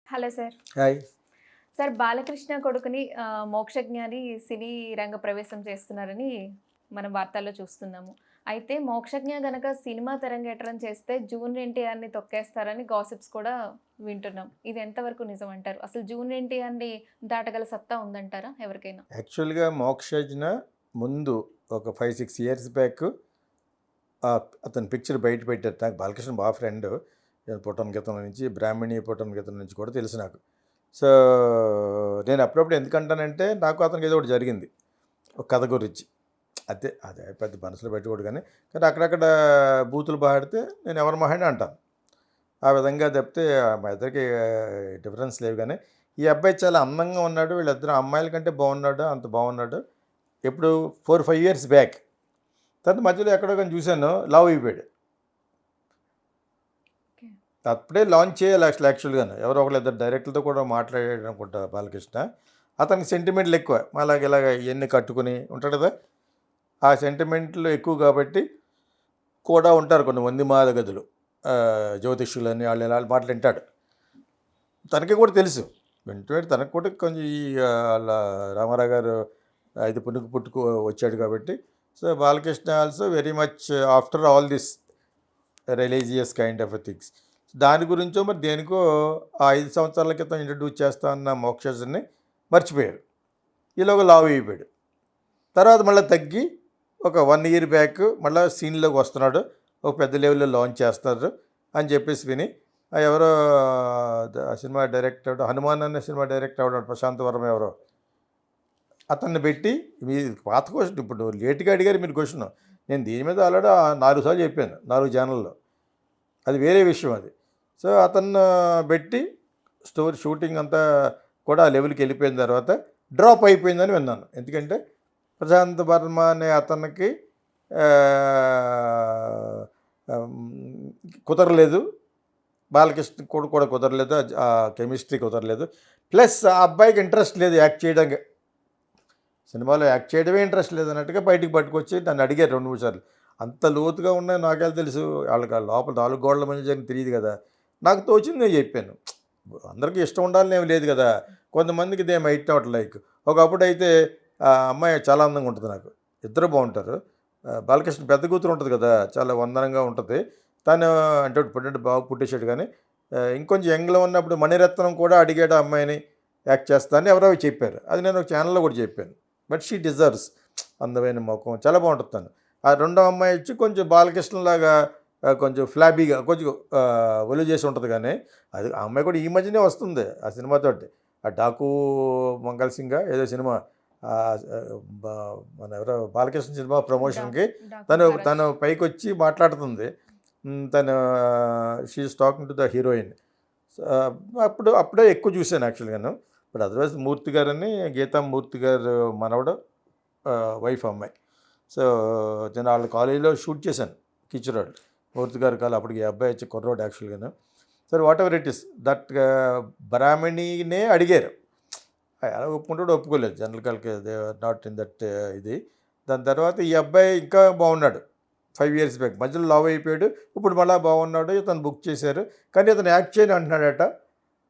Hello sir. Hi. Sir Balakrishna కొడుకుని మోక్షజ్ఞాని సినీ రంగ ప్రవేశం చేస్తున్నారని మనం వార్తల్లో చూస్తున్నాము. అయితే మోక్షజ్ఞ గనక సినిమా తెరంగేట్రం చేస్తే జూనియర్ ఎన్టీఆర్‌ని తొక్కేస్తారని గాసిప్స్ కూడా వింటున్నాం. ఇది ఎంతవరకు నిజం అంటారు? అసలు జూనియర్ ఎన్టీఆర్‌ని దాటగల సత్తా ఉందంటారా ఎవరికైనా? యాక్చువల్‌గా 'మోక్షజ్ఞ' ముందు ఒక 5, 6 ఇయర్స్ బ్యాక్ అతని పిక్చర్ బయట పెట్టారు. నాకు బాలకృష్ణ బాగా ఫ్రెండు. పుట్టన్ గీతం నుంచి, బ్రాహ్మణి పుట్టన్ గీతం నుంచి కూడా తెలుసు నాకు. సో, నేను అప్పుడప్పుడు ఎందుకంటానంటే నాకు అతనికి ఏదో ఒకటి జరిగింది. ఒక కథ గురించి. అదే పెద్ద మనసులో పెట్టుకోడు కానీ అక్కడక్కడ బూతులు మాట్లాడితే నేను ఎవరి మహాని అంటాను. ఆ విధంగా తప్పితే మా ఇద్దరికి డిఫరెన్స్ లేవు కానీ ఈ అబ్బాయి చాలా అందంగా ఉన్నాడు. వీళ్ళిద్దరు అమ్మాయిల కంటే బాగున్నాడు. అంత బాగున్నాడు. ఎప్పుడు 4, 5 ఇయర్స్ బ్యాక్. తర్వాత మధ్యలో ఎక్కడో కానీ చూశాను, లవ్ అయిపోయాడు. ఓకే. అప్పుడే లాంచ్ చేయాలి యాక్చువల్గాను. ఎవరో ఒకళ్ళు ఇద్దరు డైరెక్టర్లతో కూడా మాట్లాడాడు అనుకుంటా బాలకృష్ణ. అతనికి సెంటిమెంట్లు ఎక్కువ. ఇలాగ ఇవన్నీ కట్టుకుని ఉంటాడు కదా, ఆ సెంటిమెంట్లు ఎక్కువ కాబట్టి కూడా ఉంటారు కొన్ని వంది మాదగదులు, జ్యోతిష్యులని వాళ్ళు ఇలా మాటలు వింటాడు. తనకి కూడా తెలుసు, వింటున్నాడు. తనకు కూడా కొంచెం ఈ వాళ్ళ రామారావు గారు ఇది పుట్టుకు వచ్చాడు కాబట్టి. So Balakrishna also very much after all this religious kind of things. దాని గురించో మరి దేనికో ఆ 5 సంవత్సరాల క్రితం ఇంట్రడ్యూస్ చేస్తా అన్న మోక్షజ్ని మర్చిపోయారు. ఈలోగా లావు అయిపోయాడు. తర్వాత మళ్ళీ తగ్గి ఒక 1 ఇయర్ బ్యాక్ మళ్ళీ సీన్లోకి వస్తున్నాడు. ఒక పెద్ద లెవెల్లో లాంచ్ చేస్తారు అని చెప్పేసి విని ఎవరో సినిమా డైరెక్టర్ హనుమాన్ అనే సినిమా డైరెక్టర్ అవడం ప్రశాంత్ వర్మ ఎవరో అతన్ని పెట్టి, మీ పాత క్వశ్చన్ ఇప్పుడు లేట్గా అడిగారు మీరు క్వశ్చన్. నేను దీని మీద ఆల్రెడీ 4 సార్లు చెప్పాను 4 ఛానల్లో. అది వేరే విషయం అది. సో అతన్ని పెట్టి స్టోరీ షూటింగ్ అంతా కూడా ఆ లెవెల్కి వెళ్ళిపోయిన తర్వాత డ్రాప్ అయిపోయిందని విన్నాను. ఎందుకంటే ప్రశాంత్ వర్మ అనే అతనికి కుదరలేదు, బాలకృష్ణ కూడా కుదరలేదు, ఆ కెమిస్ట్రీ కుదరలేదు. ప్లస్ ఆ అబ్బాయికి ఇంట్రెస్ట్ లేదు యాక్ట్ చేయడానికి. సినిమాలో యాక్ట్ చేయడమే ఇంట్రెస్ట్ లేదు అన్నట్టుగా బయటికి పట్టుకొచ్చి నన్ను అడిగారు 2-3 సార్లు. అంత లోతుగా ఉన్నాయి నాకేం తెలుసు, వాళ్ళకి లోపల 4 గోడల మధ్య జరిగి తెలియదు కదా. నాకు తోచింది నేను చెప్పాను. అందరికీ ఇష్టం ఉండాలని ఏమి లేదు కదా. కొంతమందికి దే మైట్ నాట్ లైక్. ఒకప్పుడు అయితే ఆ అమ్మాయి చాలా అందంగా ఉంటుంది. నాకు ఇద్దరు బాగుంటారు. బాలకృష్ణ పెద్ద కూతురు ఉంటుంది కదా, చాలా వందనంగా ఉంటుంది. తను అంటే పుట్టినట్టు బాగా పుట్టేసాడు కానీ ఇంకొంచెం యంగ్లో ఉన్నప్పుడు మణిరత్నం కూడా అడిగాడు ఆ అమ్మాయిని యాక్ట్ చేస్తానని ఎవరో చెప్పారు. అది నేను ఒక ఛానల్లో కూడా చెప్పాను. But she deserves. అందమైన ముఖం చాలా బాగుంటుంది తను. ఆ రెండో అమ్మాయి వచ్చి కొంచెం బాలకృష్ణలాగా కొంచెం ఫ్లాబీగా కొంచెం ఒలువు చేసి ఉంటుంది కానీ అది ఆ అమ్మాయి కూడా ఈ మధ్యనే వస్తుంది ఆ సినిమాతోటి. ఆ డాకు మంగళ సింగ్ ఏదో సినిమా మన ఎవరో బాలకృష్ణ సినిమా ప్రమోషన్కి తను పైకి వచ్చి మాట్లాడుతుంది. తను she is talking to the heroine. అప్పుడే ఎక్కువ చూశాను యాక్చువల్గాను. బట్ అదర్వైజ్ మూర్తి గారని, గీతా మూర్తి గారు మనవడు వైఫ్ అమ్మాయి. సో నేను వాళ్ళ కాలేజీలో షూట్ చేశాను కిచురాడు మూర్తి గారి కాలు. అప్పటికి ఈ అబ్బాయి వచ్చి కుర్రోడు యాక్చువల్గాను. సరే whatever it is that బ్రాహ్మణినే అడిగారు. అలా ఒప్పుకుంటాడు, ఒప్పుకోలేదు. జనరల్ కాల్కి they are not in that ఇది. దాని తర్వాత ఈ అబ్బాయి ఇంకా బాగున్నాడు 5 ఇయర్స్ బ్యాక్. మధ్యలో లావ్ అయిపోయాడు. ఇప్పుడు మళ్ళీ బాగున్నాడు. ఇతను బుక్ చేశారు కానీ ఇతను యాక్ట్ చేయని అంటున్నాడట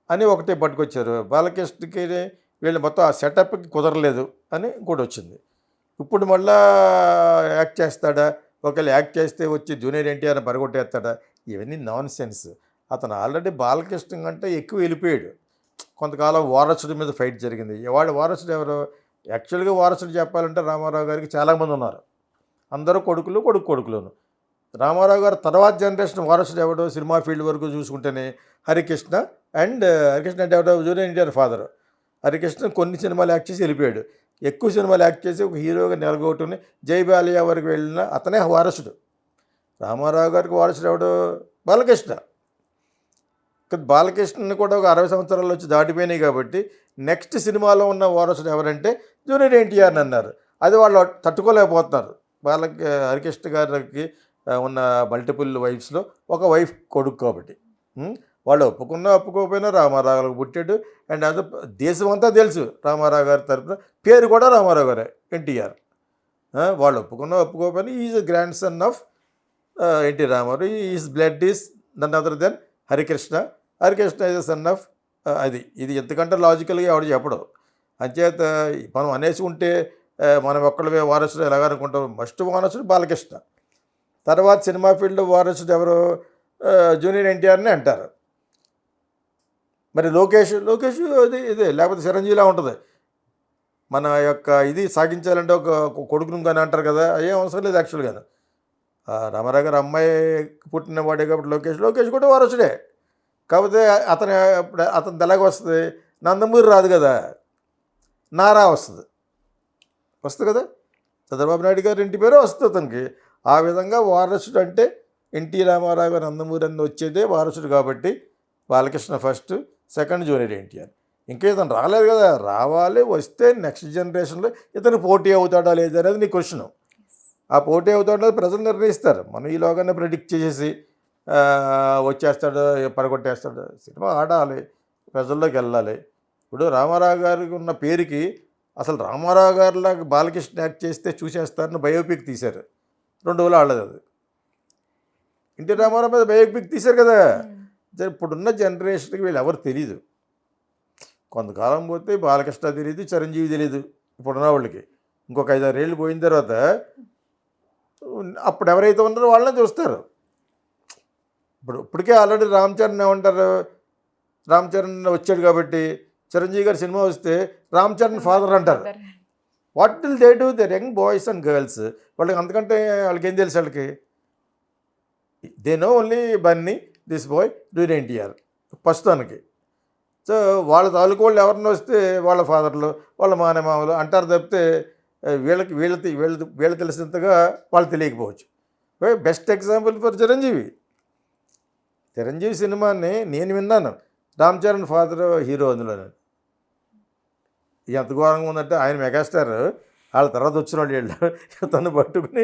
అని ఒకటే పట్టుకొచ్చారు. బాలకృష్ణకి వీళ్ళు మొత్తం ఆ సెటప్కి కుదరలేదు అని కూడా వచ్చింది. ఇప్పుడు మళ్ళా యాక్ట్ చేస్తాడా, ఒకవేళ యాక్ట్ చేస్తే వచ్చి జూనియర్ ఎన్టీఆర్ని పరగొట్టేస్తాడా, ఇవన్నీ నాన్ సెన్స్. అతను ఆల్రెడీ బాలకృష్ణ కంటే ఎక్కువ వెళ్ళిపోయాడు. కొంతకాలం వారసుడి మీద ఫైట్ జరిగింది. వాడు వారసుడు ఎవరు? యాక్చువల్గా వారసుడు చెప్పాలంటే రామారావు గారికి చాలామంది ఉన్నారు. అందరూ కొడుకులును. రామారావు గారు తర్వాత జనరేషన్ వారసుడు ఎవడు సినిమా ఫీల్డ్ వరకు చూసుకుంటేనే హరికృష్ణ. హరికృష్ణ అంటే ఎవడో జూనియర్ ఎన్టీఆర్ ఫాదరు. హరికృష్ణ కొన్ని సినిమాలు యాక్ట్ చేసి వెళ్ళిపోయాడు. ఎక్కువ సినిమాలు యాక్ట్ చేసి ఒక హీరోగా నెలగొట్టుని జై బాలయ్య వరకు వెళ్ళిన అతనే వారసుడు. రామారావు గారికి వారసుడు ఎవడు? బాలకృష్ణ. బాలకృష్ణని కూడా ఒక 60 సంవత్సరాలు వచ్చి దాటిపోయినాయి కాబట్టి నెక్స్ట్ సినిమాలో ఉన్న వారసుడు ఎవరంటే జూనియర్ ఎన్టీఆర్ని అన్నారు. అది వాళ్ళు తట్టుకోలేకపోతున్నారు. హరికృష్ణ గారికి ఉన్న మల్టిపుల్ వైఫ్స్లో ఒక వైఫ్ కొడుకు కాబట్టి వాళ్ళు ఒప్పుకోకపోయినా రామారావు గారికి పుట్టాడు. అండ్ అది దేశం అంతా తెలుసు రామారావు గారి తరఫున పేరు కూడా రామారావు గారే ఎన్టీఆర్. వాళ్ళు ఒప్పుకోకపోయినా is grand son of NT Rama Rao. Is blood is none other than Harikrishna. Harikrishna is son of అది ఇది ఎంతకంటే లాజికల్గా ఎవడు చెప్పడు. అంచేత మనం అనేసి ఉంటే మనం ఒక్కళ్ళమే వారసుడు ఎలాగనుకుంటాం. ఫస్ట్ వారసుడు బాలకృష్ణ, తర్వాత సినిమా ఫీల్డ్ వారసుడు ఎవరు, జూనియర్ ఎన్టీఆర్ని అంటారు. మరి లోకేష్ అది ఇదే, లేకపోతే చిరంజీవిలా ఉంటుంది. మన యొక్క ఇది సాగించాలంటే ఒక కొడుకును కానీ అంటారు కదా, ఏం అవసరం లేదు యాక్చువల్గా. రామారావు గారు అమ్మాయి పుట్టిన వాడే కాబట్టి లోకేష్ కూడా వారసుడే. కాకపోతే అతను ఎలాగ వస్తుంది, నందమూరి రాదు కదా, నారా వస్తుంది కదా, చంద్రబాబు నాయుడు గారి ఇంటి పేరు వస్తుంది అతనికి. ఆ విధంగా వారసుడు అంటే ఎన్టీ రామారావు గారు నందమూరి అని వచ్చేదే వారసుడు. కాబట్టి Balakrishna first, second junior NTR. ఇంకా ఇతను రాలేదు కదా, రావాలి, వస్తే నెక్స్ట్ జనరేషన్లో ఇతను పోటీ అవుతాడా లేదా అనేది నీ క్వశ్చన్. ఆ పోటీ అవుతాడో ప్రజలు నిర్ణయిస్తారు. మనం ఈలోగానే ప్రెడిక్ట్ చేసేసి వచ్చేస్తాడు, పడగొట్టేస్తాడు. సినిమా ఆడాలి, ప్రజల్లోకి వెళ్ళాలి. ఇప్పుడు రామారావు గారికి ఉన్న పేరుకి అసలు రామారావు గారిలాగా బాలకృష్ణ యాక్ట్ చేస్తే చూసేస్తారని బయోపిక్ తీశారు, 2 రోజులు ఆడలేదు అది. ఎన్టీ రామారావు మీద బయోపిక్ తీశారు కదా. ఇప్పుడున్న జనరేషన్కి వీళ్ళు ఎవరు తెలియదు. కొంతకాలం పోతే బాలకృష్ణ తెలియదు, చిరంజీవి తెలియదు ఇప్పుడున్న వాళ్ళకి. ఇంకొక 5-6 ఏళ్ళు పోయిన తర్వాత అప్పుడు ఎవరైతే ఉన్నారో వాళ్ళని చూస్తారు. ఇప్పటికే ఆల్రెడీ రామ్ చరణ్ ఏమంటారు, రామ్ చరణ్ వచ్చాడు కాబట్టి చిరంజీవి గారి సినిమా వస్తే రామ్ చరణ్ ఫాదర్ అంటారు. What will they do, their young boys and girls, వాళ్ళకి అంతకంటే వాళ్ళకి ఏం తెలుసు, వాళ్ళకి they know only Bunny, this boy, junior NTR ప్రస్తుతానికి. సో వాళ్ళ తాలూకు వాళ్ళు ఎవరిని వస్తే వాళ్ళ ఫాదర్లు, వాళ్ళ మామలు అంటారు తప్పితే వీళ్ళకి తెలిసినంతగా వాళ్ళు తెలియకపోవచ్చు. బెస్ట్ ఎగ్జాంపుల్ ఫర్ చిరంజీవి సినిమాని నేను విన్నాను. రామ్ చరణ్ ఫాదర్ హీరో అందులో. ఎంత ఘోరంగా ఉందంటే ఆయన మెగాస్టార్, వాళ్ళ తర్వాత వచ్చిన వాళ్ళు తను పట్టుకుని,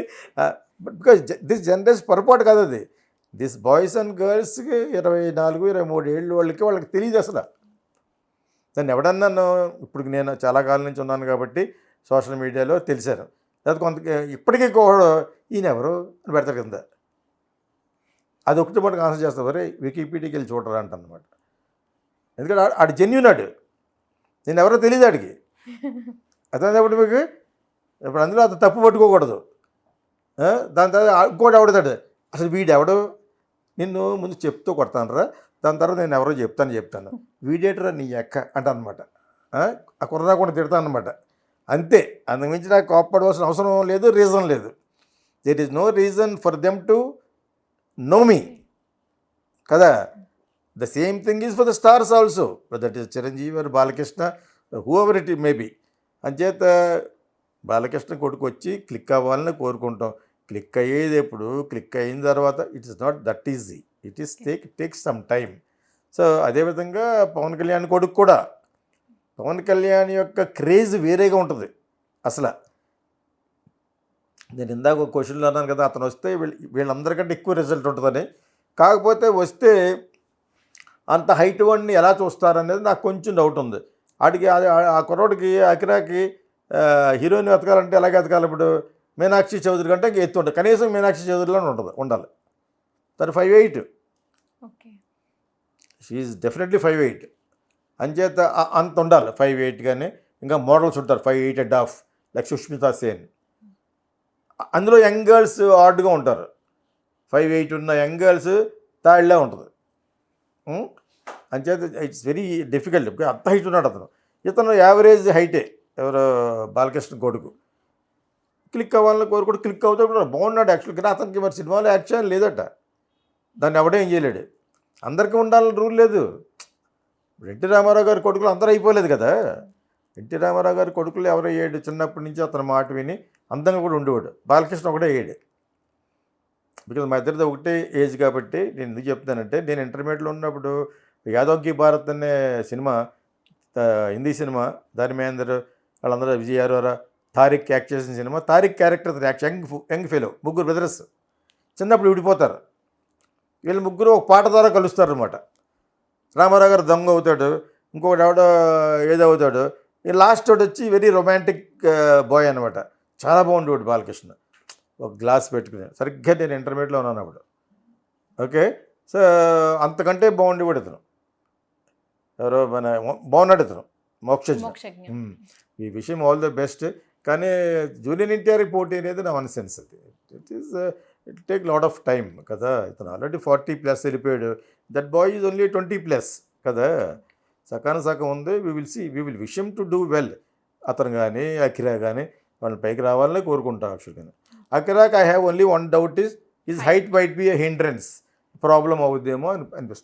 బికాజ్ దిస్ జనరేషన్ పొరపాటు కాదు అది. దిస్ బాయ్స్ అండ్ గర్ల్స్కి 24-23 ఏళ్ళు వాళ్ళకి తెలియదు అసలు. దాన్ని ఎవడన్నాను, ఇప్పుడు నేను చాలా కాలం నుంచి ఉన్నాను కాబట్టి సోషల్ మీడియాలో తెలిసారు. లేకపోతే ఇప్పటికీ కూడా ఈయన ఎవరు అని పెడతారు కింద. అది ఒకటి పాటు ఆన్సర్ చేస్తారు, మరి వికీపీడియాకి వెళ్ళి చూడరా అంటన్నమాట. ఎందుకంటే ఆడు జెన్యూన్, నేను ఎవరో తెలియదు ఆడికి. అర్థమైనప్పుడు మీకు ఇప్పుడు అందులో అది తప్పు పట్టుకోకూడదు. దాని తర్వాత ఇంకోటి ఎవడతాడు, అసలు వీడెవడు, నిన్ను ముందు చెప్తూ కొడతాను రా, దాని తర్వాత నేను ఎవరో చెప్తాను వీడేటరా నీ ఎక్క అంటానమాట. ఆ కుర్రా కూడా తిడతాను అనమాట. అంతే, అందుమించి నాకు కోప్పడవలసిన అవసరం లేదు, రీజన్ లేదు. There is no reason for them to know me కదా. The same thing is for the stars also, that is Chiranjeevi or Balakrishna, whoever it may be. అంచేత బాలకృష్ణ కొడుకు వచ్చి క్లిక్ అవ్వాలని కోరుకుంటాం. క్లిక్ అయ్యేది ఎప్పుడు, క్లిక్ అయిన తర్వాత it is not that easy, it is takes some time. So అదేవిధంగా పవన్ కళ్యాణ్ కొడుకు కూడా, పవన్ కళ్యాణ్ యొక్క క్రేజ్ వేరేగా ఉంటుంది అసలు. నేను ఇందాక ఒక క్వశ్చన్లో అన్నాను కదా, అతను వస్తే వీళ్ళందరికంటే ఎక్కువ రిజల్ట్ ఉంటుందని. కాకపోతే వస్తే అంత హైట్ వాడిని ఎలా చూస్తారనేది నాకు కొంచెం డౌట్ ఉంది. ఆడికి ఆ కుర్రోడికి అకిరాకి హీరోయిన్ వెతకాలంటే ఎలాగ వెతకాలి? ఇప్పుడు మీనాక్షి చౌదరి కంటే ఇంకా ఎత్తు ఉంటుంది, కనీసం మీనాక్షి చౌదరిలోనే ఉండాలి. తను 5'8", షీఈ్ డెఫినెట్లీ 5'8". అంచేత అంత ఉండాలి 5'8", కానీ ఇంకా మోడల్స్ ఉంటారు 5'8.5", లైక్ సుష్మితా సేన్. అందులో యంగ్ గర్ల్స్ ఆర్డ్గా ఉంటారు. 5'8" ఉన్న యంగ్ గర్ల్స్ తాళ్ళే ఉంటుంది. అంచేత ఇట్స్ వెరీ డిఫికల్ట్. అంత హైట్ ఉన్నాడు అతను. ఇతను యావరేజ్ హైటే, ఎవరు బాలకృష్ణ కొడుకు. క్లిక్ అవ్వాలని కోరుకుంటూ క్లిక్ అవుతూ కూడా బాగున్నాడు యాక్చువల్. కానీ అతనికి మరి సినిమాలో యాక్షన్ లేదట, దాన్ని ఎవడేం చేయలేడు. అందరికీ ఉండాలని రూల్ లేదు. ఎన్టీ రామారావు గారి కొడుకులు అందరూ అయిపోలేదు కదా. ఎన్టీ రామారావు గారి కొడుకులు ఎవరు అయ్యాడు, చిన్నప్పటి నుంచి అతని మాట విని అందంగా కూడా ఉండేవాడు. బాలకృష్ణ ఒకటే అయ్యాడు. బికాజ్ మా ఇద్దరిది ఒకటే ఏజ్ కాబట్టి నేను ఎందుకు చెప్తానంటే, నేను ఇంటర్మీడియట్లో ఉన్నప్పుడు యాదవ్ కీ భారత్ అనే సినిమా, హిందీ సినిమా, ధర్మేందర్ వాళ్ళందరూ, విజయ్ అరోరా, తారిక్ యాక్ట్ చేసిన cinema. Tariq character young fellow, ముగ్గురు బ్రదర్స్ చిన్నప్పుడు విడిపోతారు. వీళ్ళు ముగ్గురు ఒక పాట ద్వారా కలుస్తారు అనమాట. రామారావు గారు దొంగ అవుతాడు, ఇంకొకటి ఎవడో ఏదో అవుతాడు. ఈ లాస్ట్ ఒకటి వచ్చి వెరీ రొమాంటిక్ బాయ్ అనమాట. చాలా బాగుండేవాడు బాలకృష్ణ, ఒక గ్లాస్ పెట్టుకుని. సరిగ్గా నేను ఇంటర్మీడియట్లో ఉన్నాను అప్పుడు. ఓకే, సో అంతకంటే బాగుండేవాడు ఇతను. ఎవరో మన బాగున్నాడు ఇతను మోక్షజ్ఞ. మోక్షజ్ఞ. ఈ విషయం ఆల్ ద బెస్ట్. కానీ జూనియర్ ఎన్టీఆర్ పోటీ అనేది నా వన్ సెన్స్ అది. It take lot of time కదా. ఇతను ఆల్రెడీ 40+ వెళ్ళిపోయాడు. దట్ బాయ్ ఈజ్ ఓన్లీ 20+ కదా. సగం ఉంది. We will wish him to do well. అతను కానీ అఖిరా కానీ వాళ్ళ పైకి రావాలని కోరుకుంటాం యాక్చువల్గా. అఖిరాకి I have only one doubt is height might be a hindrance, problem అవుద్దేమో అని అనిపిస్తుంది.